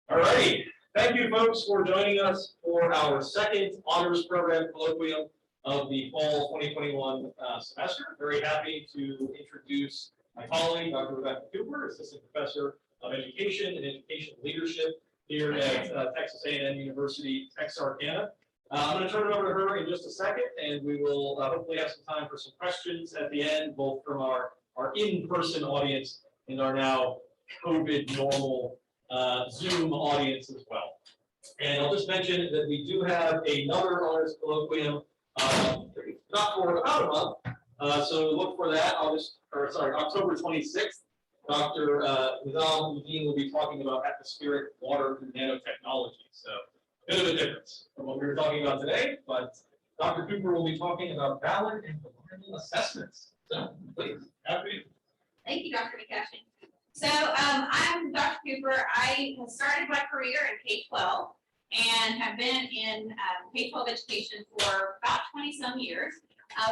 All righty. Thank you, folks, for joining us for our second honors program colloquium of the fall 2021 semester. Very happy to introduce my colleague, Dr. Rebecca Cooper, Assistant Professor of Education and Education Leadership here at Texas A&M University-Texarkana. I'm going to turn it over to her in just a second, and we will hopefully have some time for some questions at the end, both from our in-person audience and our now COVID normal Zoom audience as well. And I'll just mention that we do have another honors colloquium not for about a month, so look for that. October 26th. Dr. Nizam Uddin will be talking about atmospheric water through nanotechnology. So a bit of a difference from what we were talking about today, but Dr. Cooper will be talking about valid and reliable assessments. So please, happy. Thank you, Dr. McCashing. So I'm Dr. Cooper. I started my career in K-12 and have been in K-12 education for about 20-some years.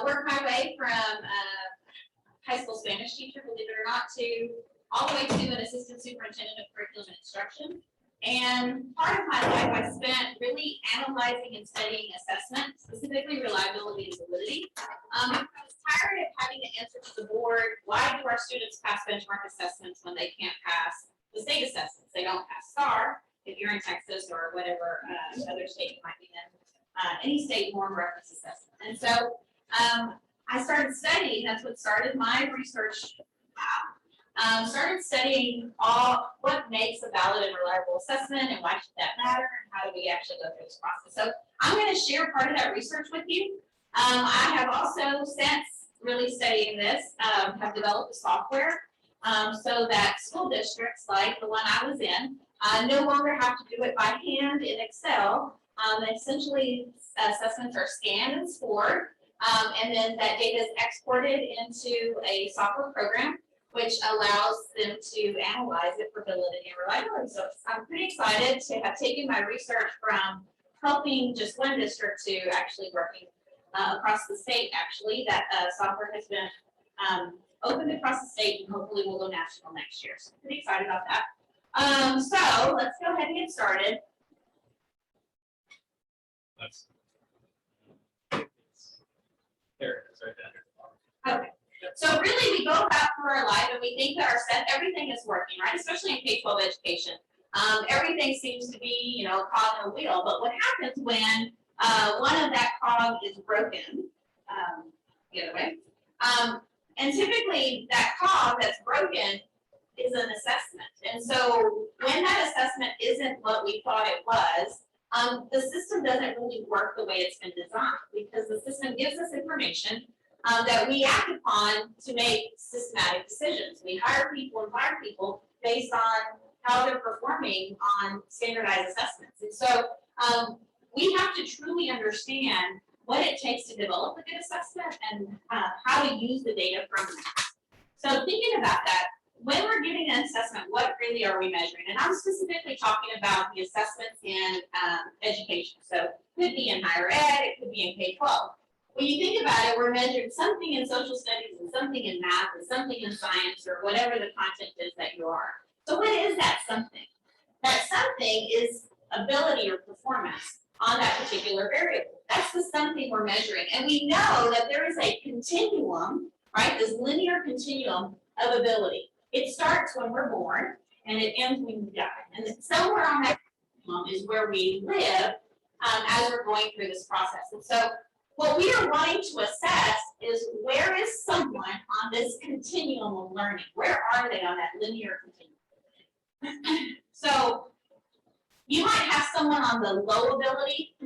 Worked my way from high school Spanish teacher, believe it or not, to all the way to an assistant superintendent of curriculum and instruction. And part of my life I spent really analyzing and studying assessment, specifically reliability and validity. I was tired of having to answer to the board, why do our students pass benchmark assessments when they can't pass the state assessments? They don't pass STAR if you're in Texas or whatever other state you might be in, any state norm reference assessment. And so I started studying, that's what started my research. Started studying what makes a valid and reliable assessment and why should that matter and how do we actually go through this process. So I'm going to share part of that research with you. I have also, since really studying this, have developed a software so that school districts like the one I was in no longer have to do it by hand in Excel. Essentially, assessments are scanned and scored, and then that data is exported into a software program which allows them to analyze it for validity and reliability. So I'm pretty excited to have taken my research from helping just one district to actually working across the state. Actually, that software has been opened across the state and hopefully will go national next year. So I'm pretty excited about that. So let's go ahead and get started. There it is, right there. Okay. So really, we go about through our life and we think that everything is working, right? Especially in K-12 education, everything seems to be, a cog in a wheel. But what happens when one of that cog is broken? The other way. And typically, that cog that's broken is an assessment. And so when that assessment isn't what we thought it was, the system doesn't really work the way it's been designed, because the system gives us information that we act upon to make systematic decisions. We hire people and fire people based on how they're performing on standardized assessments. And so we have to truly understand what it takes to develop a good assessment and how to use the data from that. So thinking about that, when we're giving an assessment, what really are we measuring? And I'm specifically talking about the assessments in education. So it could be in higher ed, it could be in K-12. When you think about it, we're measuring something in social studies and something in math and something in science or whatever the content is that you are. So what is that something? That something is ability or performance on that particular variable. That's the something we're measuring. And we know that there is a continuum, right? This linear continuum of ability. It starts when we're born and it ends when we die. And somewhere on that continuum is where we live as we're going through this process. And so what we are wanting to assess is, where is someone on this continuum of learning? Where are they on that linear continuum? So you might have someone on the low ability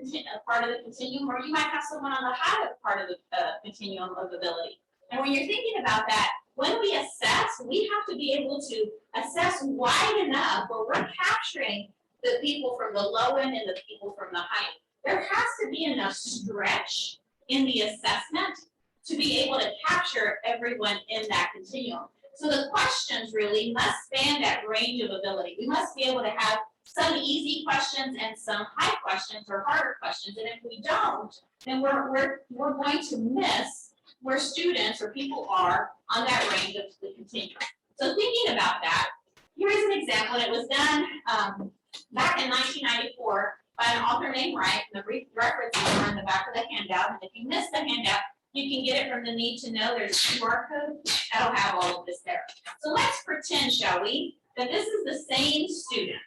part of the continuum, or you might have someone on the high part of the continuum of ability. And when you're thinking about that, when we assess, we have to be able to assess wide enough where we're capturing the people from the low end and the people from the high end. There has to be enough stretch in the assessment to be able to capture everyone in that continuum. So the questions really must span that range of ability. We must be able to have some easy questions and some high questions or harder questions. And if we don't, then we're going to miss where students or people are on that range of the continuum. So thinking about that, here is an example. And it was done back in 1994 by an author named Wright, and the references are on the back of the handout. And if you missed the handout, you can get it from the Need to Know. There's a QR code that'll have all of this there. So let's pretend, shall we, that this is the same student,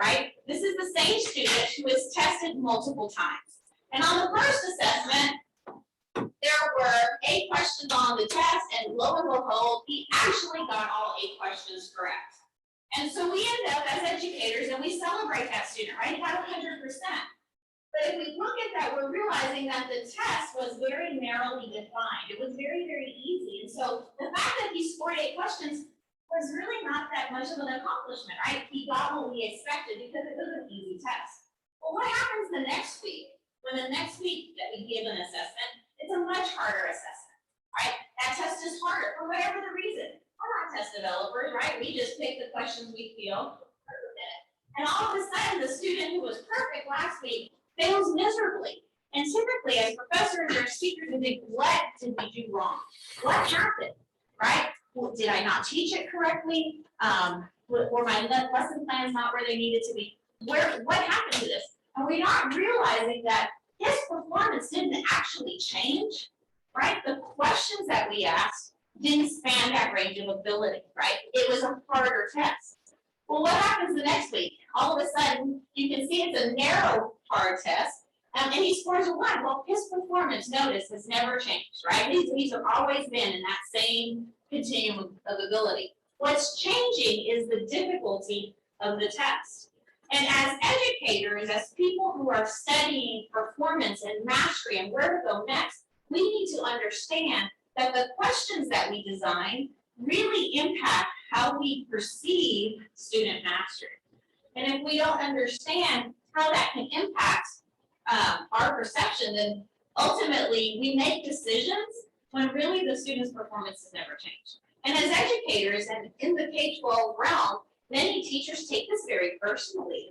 right? This is the same student who is tested multiple times. And on the first assessment, there were 8 questions on the test, and lo and behold, he actually got all 8 questions correct. And so we end up as educators, and we celebrate that student, right? He got 100%. But if we look at that, we're realizing that the test was very narrowly defined. It was very, very easy. And so the fact that he scored 8 questions was really not that much of an accomplishment, right? He got what we expected because it was an easy test. Well, what happens the next week? When the next week that we give an assessment, it's a much harder assessment, right? That test is harder for whatever the reason. We're not test developers, right? We just pick the questions we feel pertinent. And all of a sudden, the student who was perfect last week fails miserably. And typically, as professors or teachers, we think, what did we do wrong? What happened, right? Well, did I not teach it correctly? Were my lesson plans not where they needed to be? What happened to this? And we're not realizing that his performance didn't actually change, right? The questions that we asked didn't span that range of ability, right? It was a harder test. Well, what happens the next week? All of a sudden, you can see it's a narrow, hard test, and he scores a 1. Well, his performance, notice, has never changed, right? He's always been in that same continuum of ability. What's changing is the difficulty of the test. And as educators, as people who are studying performance and mastery and where to go next, we need to understand that the questions that we design really impact how we perceive student mastery. And if we don't understand how that can impact our perception, then ultimately we make decisions when really the student's performance has never changed. And as educators and in the K-12 realm, many teachers take this very personally.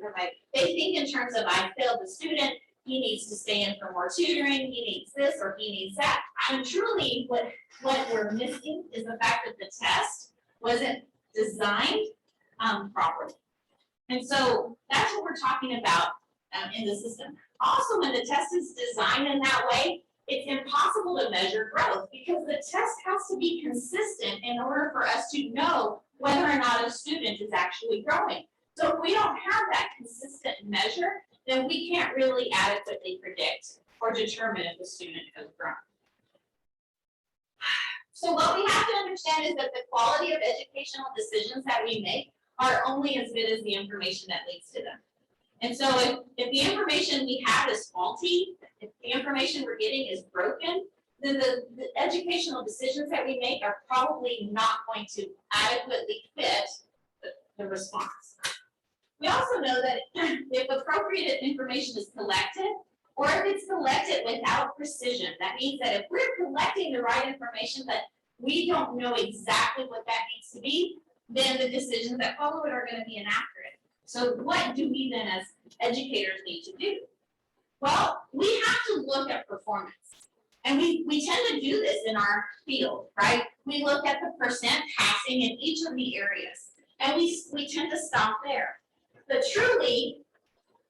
They think in terms of, I failed the student, he needs to stay in for more tutoring, he needs this or he needs that. And truly what we're missing is the fact that the test wasn't designed properly. And so that's what we're talking about in the system. Also, when the test is designed in that way, it's impossible to measure growth because the test has to be consistent in order for us to know whether or not a student is actually growing. So if we don't have that consistent measure, then we can't really adequately predict or determine if the student has grown. So what we have to understand is that the quality of educational decisions that we make are only as good as the information that leads to them. And so if the information we have is faulty, if the information we're getting is broken, then the educational decisions that we make are probably not going to adequately fit the response. We also know that if appropriate information is collected, or if it's collected without precision, that means that if we're collecting the right information but we don't know exactly what that needs to be, then the decisions that follow it are going to be inaccurate. So what do we then as educators need to do? Well, we have to look at performance. And we tend to do this in our field, right? We look at the percent passing in each of the areas, and we tend to stop there. But truly,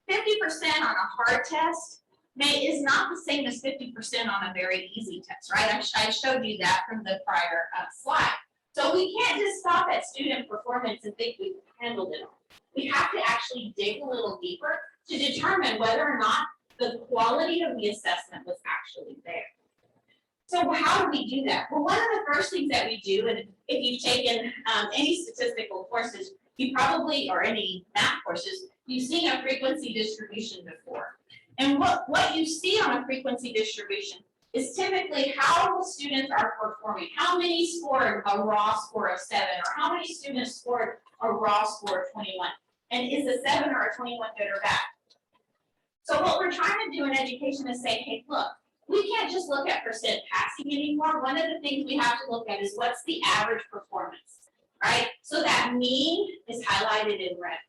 50% on a hard test is not the same as 50% on a very easy test, right? I showed you that from the prior slide. So we can't just stop at student performance and think we've handled it all. We have to actually dig a little deeper to determine whether or not the quality of the assessment was actually there. So how do we do that? Well, one of the first things that we do, and if you've taken any statistical courses, you probably, or any math courses, you've seen a frequency distribution before. And what you see on a frequency distribution is typically how the students are performing. How many scored a raw score of 7, or how many students scored a raw score of 21? And is a 7 or a 21 good or bad? So what we're trying to do in education is say, hey, look, we can't just look at percent passing anymore. One of the things we have to look at is what's the average performance, right? So that mean is highlighted in red.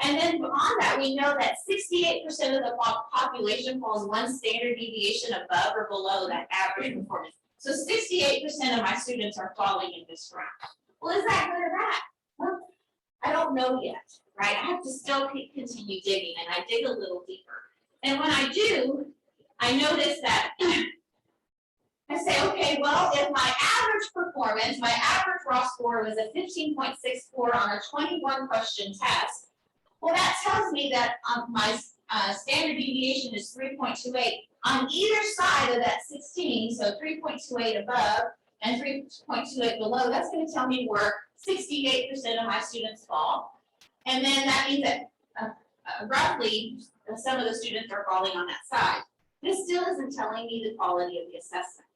And then beyond that, we know that 68% of the population falls one standard deviation above or below that average performance. So 68% of my students are falling in this round. Well, is that good or bad? Well, I don't know yet, right? I have to still continue digging, and I dig a little deeper. And when I do, I notice that I say, okay, well, if my average performance, my average raw score was a 15.64 on a 21 question test, well, that tells me that my standard deviation is 3.28 on either side of that 16, so 3.28 above and 3.28 below. That's going to tell me where 68% of my students fall. And then that means that roughly some of the students are falling on that side. This still isn't telling me the quality of the assessment.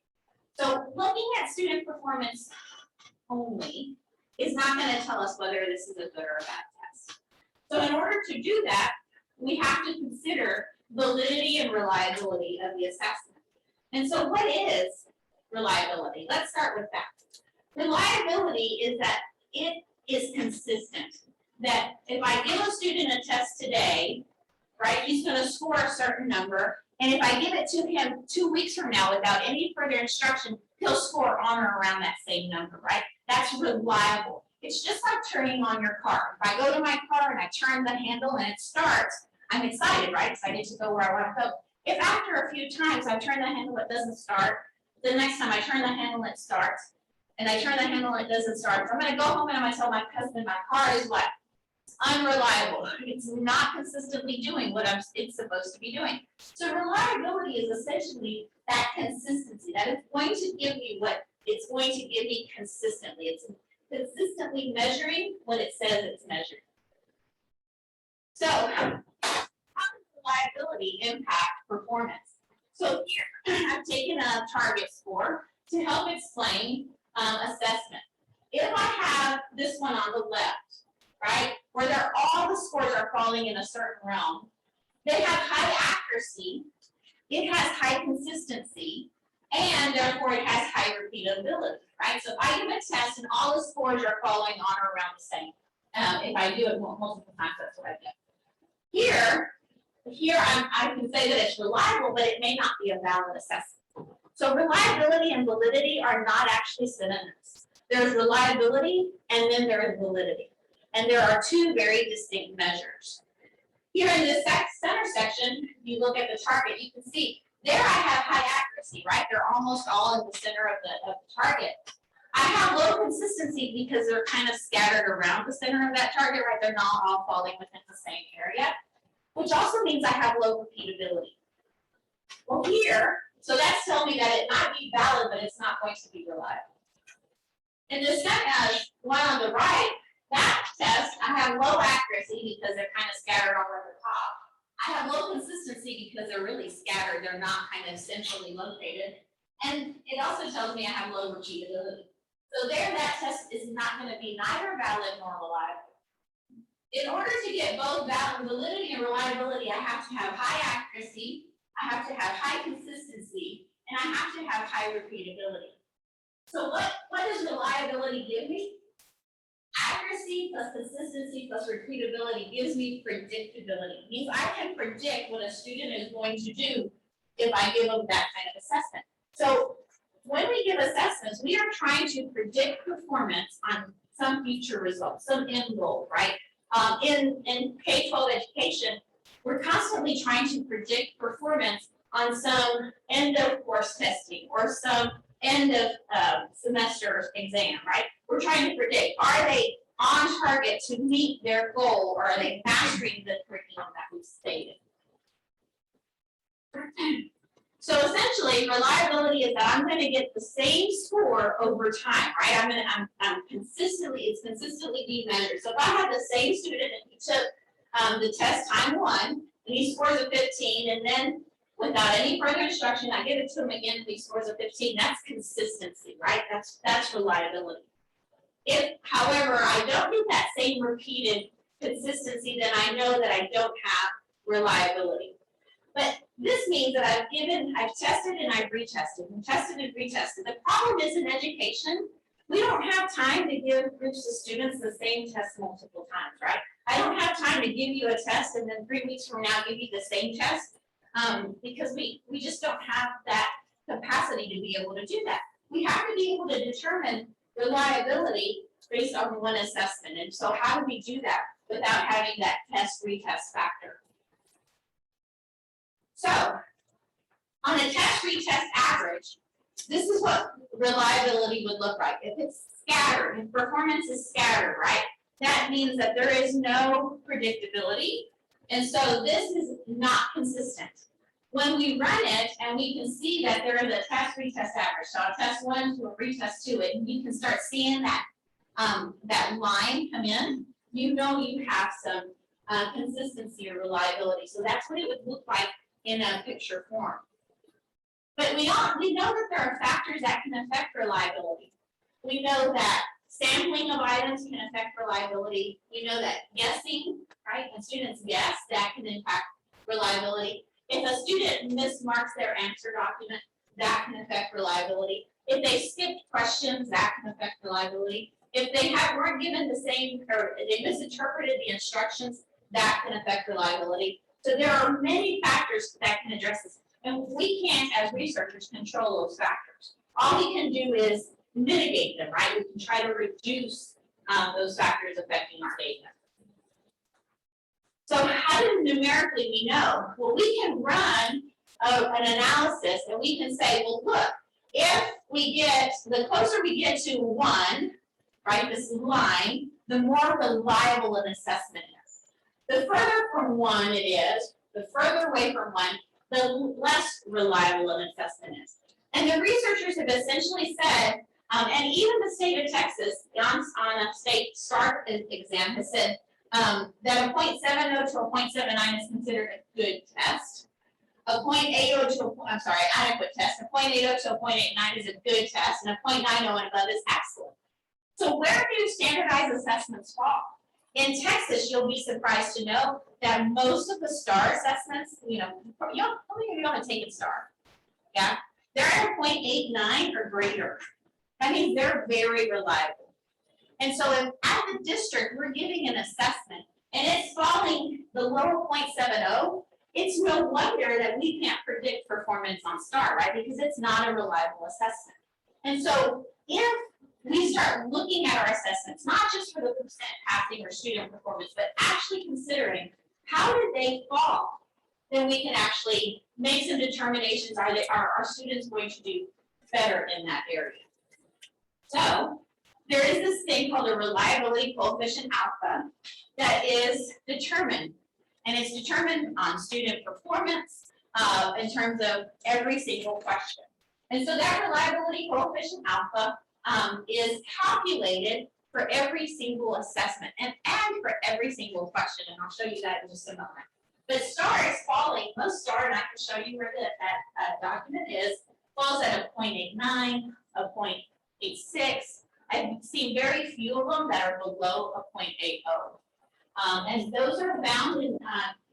So looking at student performance only is not going to tell us whether this is a good or a bad test. So in order to do that, we have to consider validity and reliability of the assessment. And so what is reliability? Let's start with that. Reliability is that it is consistent. That if I give a student a test today, right, he's going to score a certain number, and if I give it to him 2 weeks from now without any further instruction, he'll score on or around that same number, right? That's reliable. It's just like turning on your car. If I go to my car and I turn the handle and it starts, I'm excited, right? Because I get to go where I want to go. If after a few times I turn the handle, it doesn't start, the next time I turn the handle, it starts, and I turn the handle, it doesn't start. So I'm going to go home and I'm going to tell my husband, my car is what? Unreliable. It's not consistently doing what it's supposed to be doing. So reliability is essentially that consistency, that it's going to give me what it's going to give me consistently. It's consistently measuring what it says it's measuring. So how does reliability impact performance? So here I've taken a target score to help explain assessment. If I have this one on the left, right, where all the scores are falling in a certain realm, they have high accuracy, it has high consistency, and therefore it has high repeatability, right? So if I give a test and all the scores are falling on or around the same, if I do it multiple times, that's what I get. Here I can say that it's reliable, but it may not be a valid assessment. So reliability and validity are not actually synonyms. There's reliability and then there is validity. And there are two very distinct measures. Here in this center section, if you look at the target, you can see there I have high accuracy, right? They're almost all in the center of the target. I have low consistency because they're kind of scattered around the center of that target, right? They're not all falling within the same area, which also means I have low repeatability. Well, here, so that's telling me that it might be valid, but it's not going to be reliable. And the second one on the right, that test, I have low accuracy because they're kind of scattered all over the top. I have low consistency because they're really scattered. They're not kind of centrally located. And it also tells me I have low repeatability. So there, that test is not going to be neither valid nor reliable. In order to get both validity and reliability, I have to have high accuracy, I have to have high consistency, and I have to have high repeatability. So what does reliability give me? Accuracy plus consistency plus repeatability gives me predictability. It means I can predict what a student is going to do if I give them that kind of assessment. So when we give assessments, we are trying to predict performance on some future result, some end goal, right? In K-12 education, we're constantly trying to predict performance on some end of course testing or some end of semester exam, right? We're trying to predict, are they on target to meet their goal, or are they mastering the curriculum that we've stated? So essentially, reliability is that I'm going to get the same score over time, right? I'm consistently, it's consistently being measured. So if I have the same student and he took the test time 1 and he scores a 15, and then without any further instruction, I give it to him again and he scores a 15, that's consistency, right? That's reliability. If, however, I don't get that same repeated consistency, then I know that I don't have reliability. But this means that I've tested and I've retested and tested and retested. The problem is in education, we don't have time to give groups of students the same test multiple times, right? I don't have time to give you a test and then 3 weeks from now give you the same test because we just don't have that capacity to be able to do that. We have to be able to determine reliability based on one assessment. And so how do we do that? without having that test-retest factor. So, on a test-retest average, this is what reliability would look like. If it's scattered, if performance is scattered, right? That means that there is no predictability, and so this is not consistent. When we run it and we can see that there is a test-retest average, so I'll test 1 to a retest 2, and you can start seeing that that line come in, you know you have some consistency or reliability. So that's what it would look like in a picture form. But we know that there are factors that can affect reliability. We know that sampling of items can affect reliability. We know that guessing, right, when students guess, that can impact reliability. If a student mismarks their answer document, that can affect reliability. If they skipped questions, that can affect reliability. If they weren't given the same, or they misinterpreted the instructions, that can affect reliability. So there are many factors that can address this. And we can't, as researchers, control those factors. All we can do is mitigate them, right? We can try to reduce those factors affecting our data. So how do numerically we know? Well, we can run an analysis and we can say, well, look, if we get, the closer we get to 1, right, this line, the more reliable an assessment is. The further from 1 it is, the further away from 1, the less reliable an assessment is. And the researchers have essentially said, and even the state of Texas, on a state STAR exam, has said that a 0.70 to a 0.79 is considered a good test. A 0.80 to adequate test. A 0.80 to a 0.89 is a good test, and a 0.90 and above is excellent. So where do standardized assessments fall? In Texas, you'll be surprised to know that most of the STAR assessments, how many of you have taken STAR? Yeah, they're at a 0.89 or greater. That means they're very reliable. And so if at the district we're giving an assessment and it's falling below 0.70, it's no wonder that we can't predict performance on STAR, right? Because it's not a reliable assessment. And so if we start looking at our assessments, not just for the percent passing or student performance, but actually considering how did they fall, then we can actually make some determinations. Are our students going to do better in that area? So there is this thing called a reliability coefficient alpha that is determined, and it's determined on student performance in terms of every single question. And so that reliability coefficient alpha is calculated for every single assessment and for every single question, and I'll show you that in just a moment. But STAR is falling, most STAR, and I can show you where that document is, falls at a 0.89, a 0.86. I've seen very few of them that are below a 0.80. And those are found in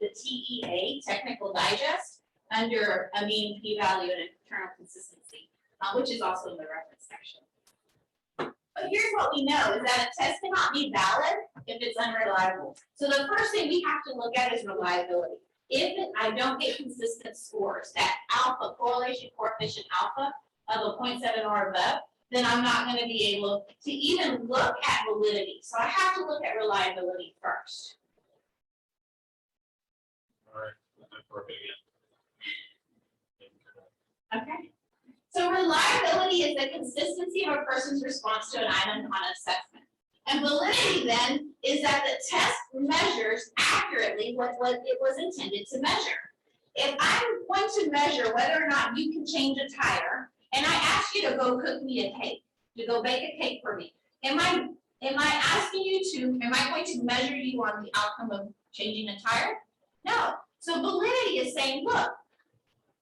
the TEA, Technical Digest, under a mean p-value and internal consistency, which is also in the reference section. But here's what we know, is that a test cannot be valid if it's unreliable. So the first thing we have to look at is reliability. If I don't get consistent scores, that alpha, correlation coefficient alpha of a 0.7 or above, then I'm not going to be able to even look at validity. So I have to look at reliability first. All right, that's working again. Okay. So reliability is the consistency of a person's response to an item on assessment. And validity then is that the test measures accurately what it was intended to measure. If I'm going to measure whether or not you can change a tire, and I ask you to go cook me a cake, to go bake a cake for me, am I asking you to, am I going to measure you on the outcome of changing a tire? No. So validity is saying, look,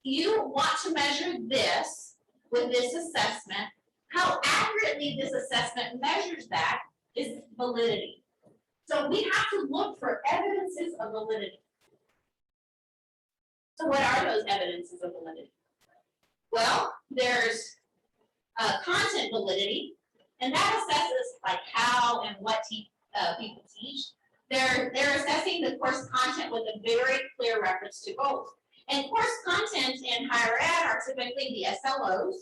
you want to measure this with this assessment. How accurately this assessment measures that is validity. So we have to look for evidences of validity. So what are those evidences of validity? Well, there's content validity, and that assesses like how and what people teach. They're assessing the course content with a very clear reference to goals. And course content in higher ed are typically the SLOs.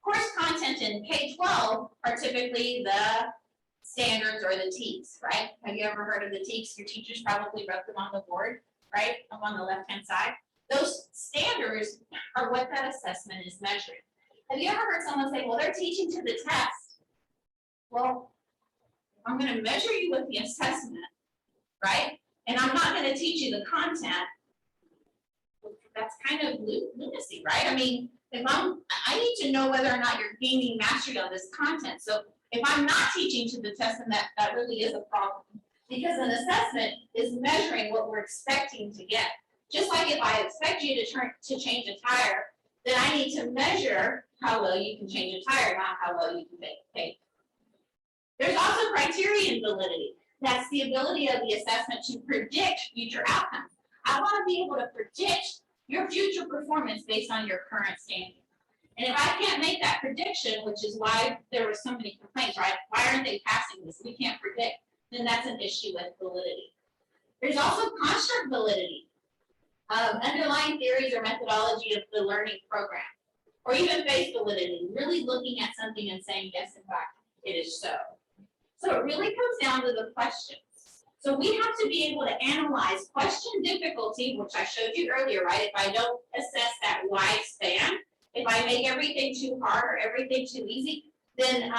Course content in K-12 are typically the standards or the TEKS, right? Have you ever heard of the TEKS? Your teachers probably wrote them on the board, right, up on the left-hand side. Those standards are what that assessment is measuring. Have you ever heard someone say, well, they're teaching to the test? Well, I'm going to measure you with the assessment, right? And I'm not going to teach you the content. That's kind of lunacy, right? I mean, I need to know whether or not you're gaining mastery on this content. So if I'm not teaching to the test, then that really is a problem. Because an assessment is measuring what we're expecting to get. Just like if I expect you to change a tire, then I need to measure how well you can change a tire, not how well you can bake a cake. There's also criterion validity. That's the ability of the assessment to predict future outcomes. I want to be able to predict your future performance based on your current standing. And if I can't make that prediction, which is why there were so many complaints, right? Why aren't they passing this? We can't predict. Then that's an issue with validity. There's also construct validity, underlying theories or methodology of the learning program, or even face validity, really looking at something and saying, yes, in fact, it is so. So it really comes down to the questions. So we have to be able to analyze question difficulty, which I showed you earlier, right? If I don't assess that wide span, if I make everything too hard or everything too easy, then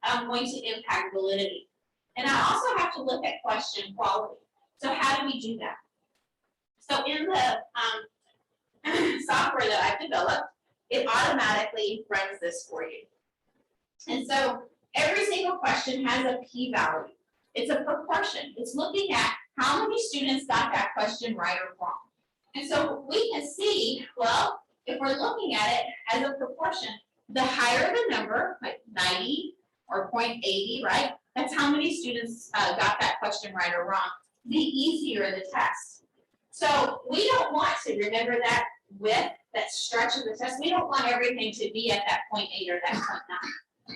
I'm going to impact validity. And I also have to look at question quality. So how do we do that? So in the software that I've developed, it automatically runs this for you. And so every single question has a p-value. It's a proportion. It's looking at how many students got that question right or wrong. And so we can see, well, if we're looking at it as a proportion, the higher the number, like 90 or 0.80, right? That's how many students got that question right or wrong. The easier the test. So we don't want to, remember that width, that stretch of the test, we don't want everything to be at that 0.8 or that 0.9.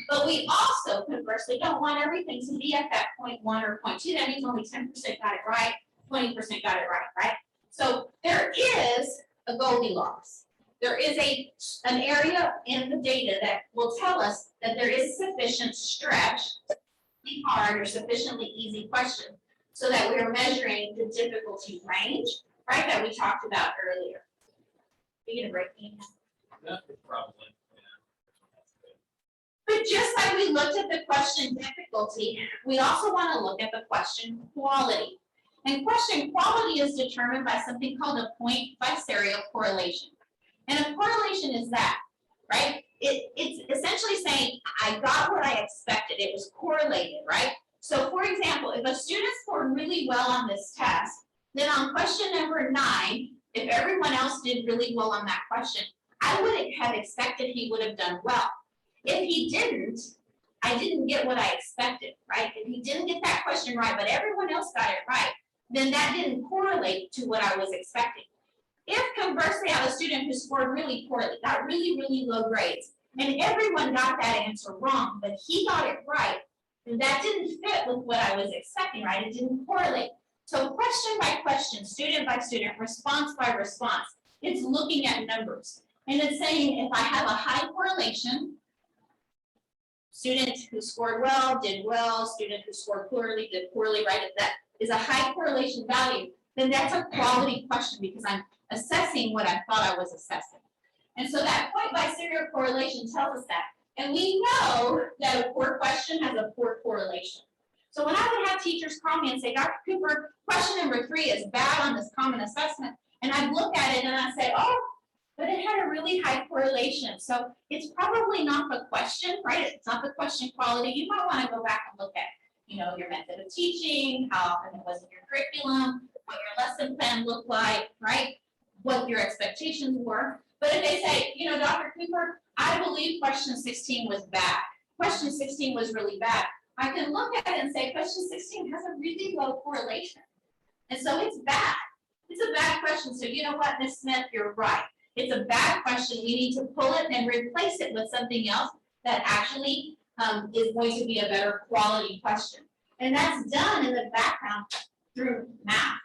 But we also, conversely, don't want everything to be at that 0.1 or 0.2. That means only 10% got it right, 20% got it right? So there is a Goldilocks. There is an area in the data that will tell us that there is sufficient stretch, hard or sufficiently easy question, so that we are measuring the difficulty range, right, that we talked about earlier. Are you gonna break me? Yeah, probably. But just like we looked at the question difficulty, we also want to look at the question quality. And question quality is determined by something called a point biserial correlation. And a correlation is that, right? It's essentially saying, I got what I expected. It was correlated, right? So for example, if a student scored really well on this test, then on question number 9, if everyone else did really well on that question, I wouldn't have expected he would have done well. If he didn't, I didn't get what I expected, right? If he didn't get that question right, but everyone else got it right, then that didn't correlate to what I was expecting. If conversely, I have a student who scored really poorly, got really, really low grades, and everyone got that answer wrong, but he got it right, then that didn't fit with what I was expecting, right? It didn't correlate. So question by question, student by student, response by response, it's looking at numbers. And it's saying if I have a high correlation, student who scored well, did well, student who scored poorly, did poorly, right? If that is a high correlation value, then that's a quality question because I'm assessing what I thought I was assessing. And so that point biserial correlation tells us that. And we know that a poor question has a poor correlation. So when I would have teachers call me and say, Dr. Cooper, question number 3 is bad on this common assessment, and I'd look at it and I'd say, oh, but it had a really high correlation. So it's probably not the question, right? It's not the question quality. You might want to go back and look at, your method of teaching, how often it was in your curriculum, what your lesson plan looked like, right? What your expectations were. But if they say, Dr. Cooper, I believe question 16 was bad. Question 16 was really bad. I can look at it and say question 16 has a really low correlation. And so it's bad. It's a bad question. So you know what, Ms. Smith, you're right. It's a bad question. We need to pull it and replace it with something else that actually is going to be a better quality question. And that's done in the background through math,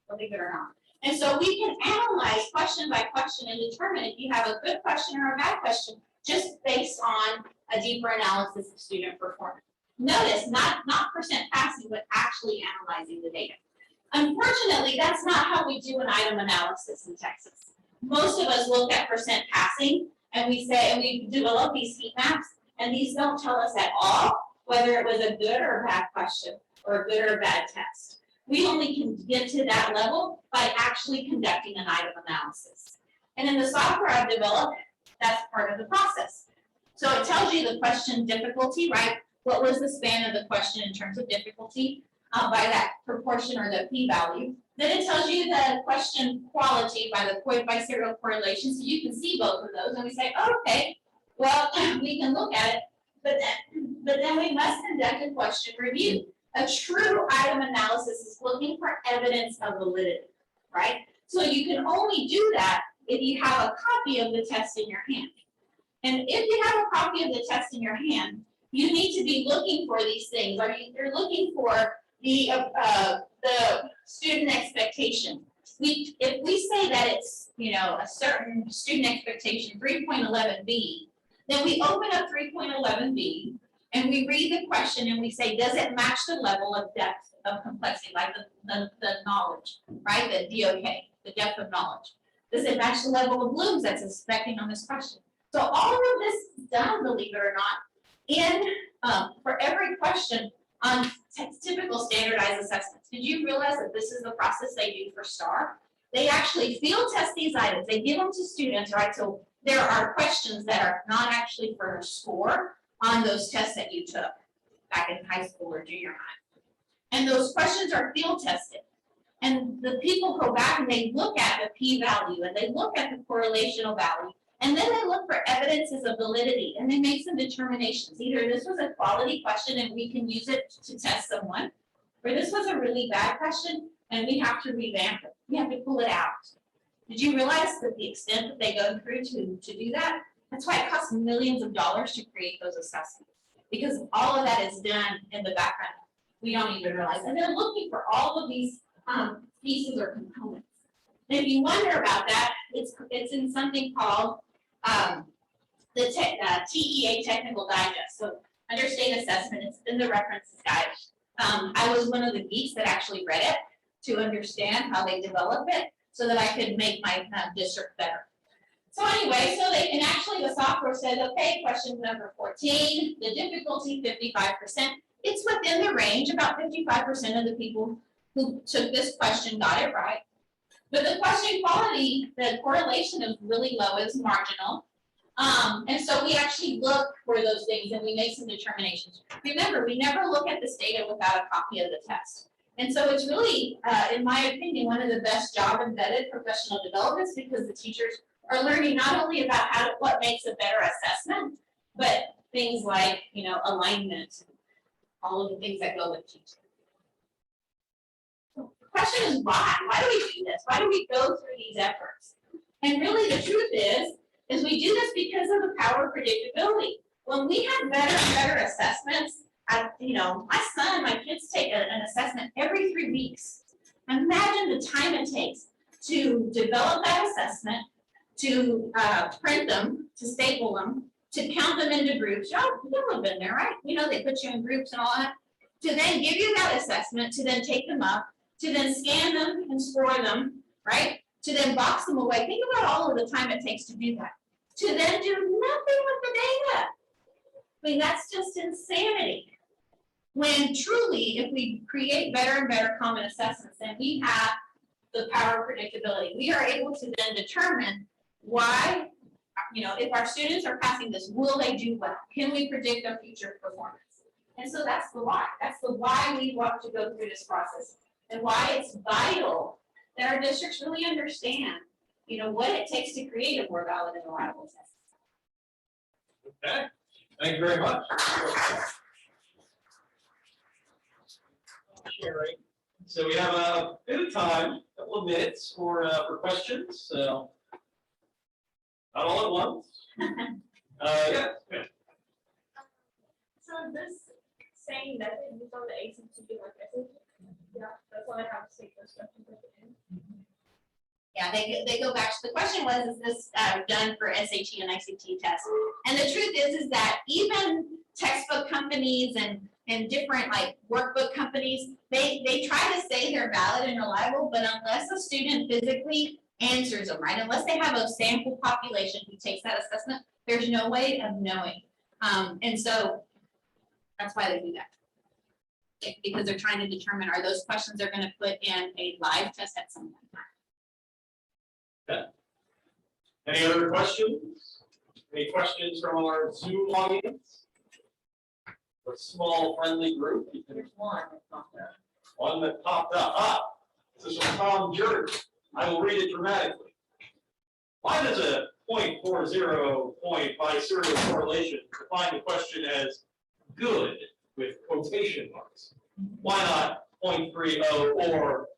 believe it or not. And so we can analyze question by question and determine if you have a good question or a bad question just based on a deeper analysis of student performance. Notice, not percent passing, but actually analyzing the data. Unfortunately, that's not how we do an item analysis in Texas. Most of us look at percent passing and we say, and we develop these heat maps, and these don't tell us at all whether it was a good or a bad question or a good or a bad test. We only can get to that level by actually conducting an item analysis. And in the software I've developed, that's part of the process. So it tells you the question difficulty, right? What was the span of the question in terms of difficulty by that proportion or the p-value. Then it tells you the question quality by the point by serial correlation, so you can see both of those, and we say, oh, okay, well, we can look at it, but then we must conduct a question review. A true item analysis is looking for evidence of validity, right? So you can only do that if you have a copy of the test in your hand. And if you have a copy of the test in your hand, you need to be looking for these things. You're looking for the student expectation. If we say that it's, a certain student expectation, 3.11b, then we open up 3.11b and we read the question and we say, does it match the level of depth of complexity, like the knowledge, right? The DOK, the depth of knowledge. Does it match the level of blooms that's expecting on this question? So all of this is done, believe it or not, for every question on typical standardized assessments. Did you realize that this is the process they do for STAR? They actually field test these items. They give them to students, right? So there are questions that are not actually for a score on those tests that you took back in high school or junior high. And those questions are field tested. And the people go back and they look at the p-value and they look at the correlational value. And then they look for evidences of validity and they make some determinations. Either this was a quality question and we can use it to test someone, or this was a really bad question and we have to revamp it. We have to pull it out. Did you realize that the extent that they go through to do that? That's why it costs millions of dollars to create those assessments, because all of that is done in the background. We don't even realize. And they're looking for all of these pieces or components. And if you wonder about that, it's in something called the TEA Technical Digest. So under state assessment, it's in the references guide. I was one of the geeks that actually read it to understand how they develop it so that I could make my district better. So anyway, so they can actually, the software says, okay, question number 14, the difficulty 55%. It's within the range, about 55% of the people who took this question got it right. But the question quality, the correlation is really low, it's marginal. And so we actually look for those things and we make some determinations. Remember, we never look at this data without a copy of the test. And so it's really, in my opinion, one of the best job embedded professional developments, because the teachers are learning not only about what makes a better assessment, but things like, alignment, all of the things that go with teaching. The question is why? Why do we do this? Why do we go through these efforts? And really the truth is we do this because of the power of predictability. When we have better and better assessments, my kids take an assessment every 3 weeks. Imagine the time it takes to develop that assessment, to print them, to staple them, to count them into groups. Y'all have been there, right? They put you in groups and all that. To then give you that assessment, to then take them up, to then scan them and score them, right? To then box them away. Think about all of the time it takes to do that. To then do nothing with the data. I mean, that's just insanity. When truly, if we create better and better common assessments, then we have the power of predictability. We are able to then determine why, if our students are passing this, will they do well? Can we predict their future performance? And so that's the why. That's the why we want to go through this process, and why it's vital that our districts really understand, what it takes to create a more valid and reliable test. Okay, thank you very much. Sharing. So we have a bit of time, a couple of minutes for questions. So not all at once. Yeah. So this saying that it is on the ACT like SAT, yeah, that's why I have to take those questions at the end. Yeah, they go back to the question was, is this done for SAT and ICT tests? And the truth is that even textbook companies and and different like workbook companies, they try to say they're valid and reliable, but unless a student physically answers them, right? Unless they have a sample population who takes that assessment, there's no way of knowing. And so that's why they do that. Because they're trying to determine, are those questions they're going to put in a live test at some point. Okay. Any other questions? Any questions from our Zoom audience? A small friendly group. There's one that popped up. One that popped up. Ah, this is from Tom Jurg. I will read it dramatically. Why does a 0.40 point by serial correlation define the question as good with quotation marks? Why not 0.30 or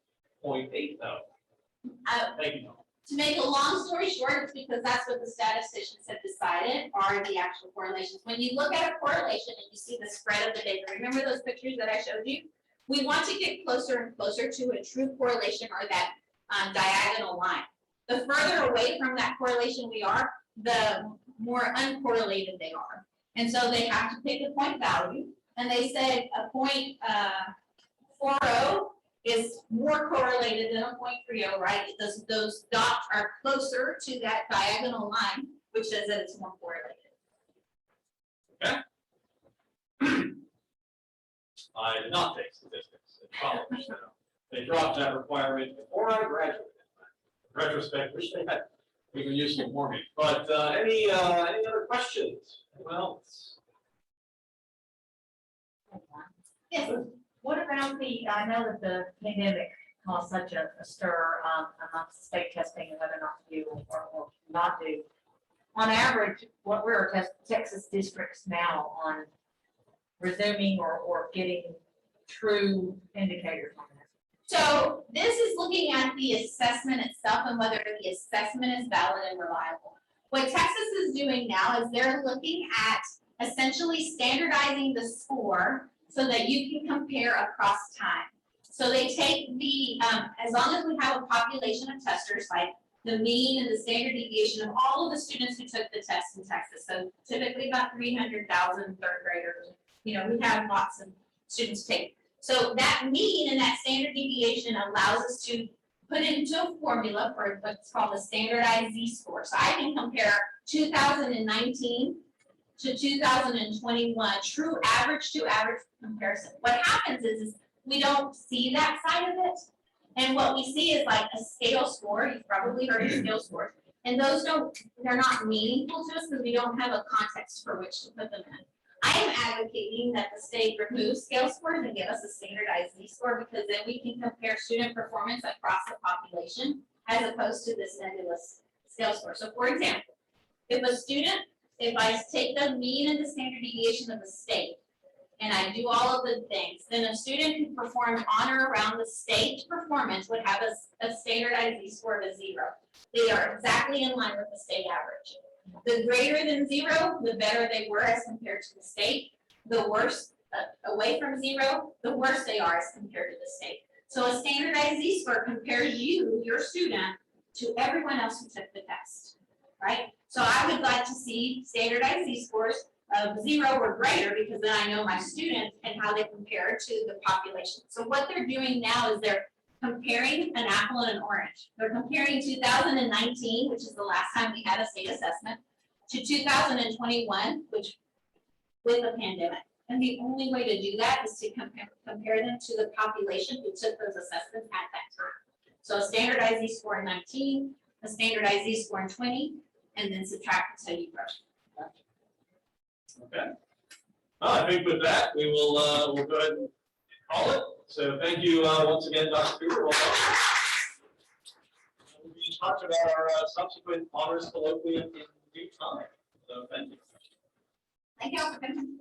0.80? Thank you. To make a long story short, it's because that's what the statisticians have decided are the actual correlations. When you look at a correlation and you see the spread of the data, remember those pictures that I showed you? We want to get closer and closer to a true correlation or that diagonal line. The further away from that correlation we are, the more uncorrelated they are. And so they have to pick a point value, and they said a 0.40 is more correlated than a 0.30, right? Those dots are closer to that diagonal line, which says that it's more correlated. Okay. I did not take statistics in college. So they dropped that requirement before I graduated. In retrospect, wish they had even useful for me. But any other questions? Anyone else? Yes. What about I know that the pandemic caused such a stir amongst state testing and whether or not to do or not do. On average, what were our Texas districts now on resuming or getting true indicators on that? So this is looking at the assessment itself and whether the assessment is valid and reliable. What Texas is doing now is they're looking at essentially standardizing the score so that you can compare across time. So they take the, as long as we have a population of testers, like the mean and the standard deviation of all of the students who took the test in Texas. So typically about 300,000 third graders. You know, we have lots of students take. So that mean and that standard deviation allows us to put into a formula for what's called a standardized Z-score. So I can compare 2019 to 2021, true average to average comparison. What happens is we don't see that side of it. And what we see is like a scale score. You've probably heard of scale scores. And those they're not meaningful to us because we don't have a context for which to put them in. I am advocating that the state remove scale scores and give us a standardized Z-score because then we can compare student performance across the population as opposed to this nebulous scale score. So for example, if I take the mean and the standard deviation of the state and I do all of the things, then a student who performed on or around the state performance would have a standardized Z-score of 0. They are exactly in line with the state average. The greater than 0, the better they were as compared to the state. The worse, away from 0, the worse they are as compared to the state. So a standardized Z-score compares you, your student, to everyone else who took the test, right? So I would like to see standardized Z-scores of 0 or greater because then I know my students and how they compare to the population. So what they're doing now is they're comparing an apple and an orange. They're comparing 2019, which is the last time we had a state assessment, to 2021, which with the pandemic. And the only way to do that is to compare them to the population who took those assessments at that time. So a standardized Z-score in 19, a standardized Z-score in 20, and then subtract until you grow. Okay. Well, I think with that, we will we'll go ahead and call it. So thank you once again, Dr. Cooper. Well done. We'll be in touch about our subsequent honors colloquium in due time. So thank you. Thank you all for coming.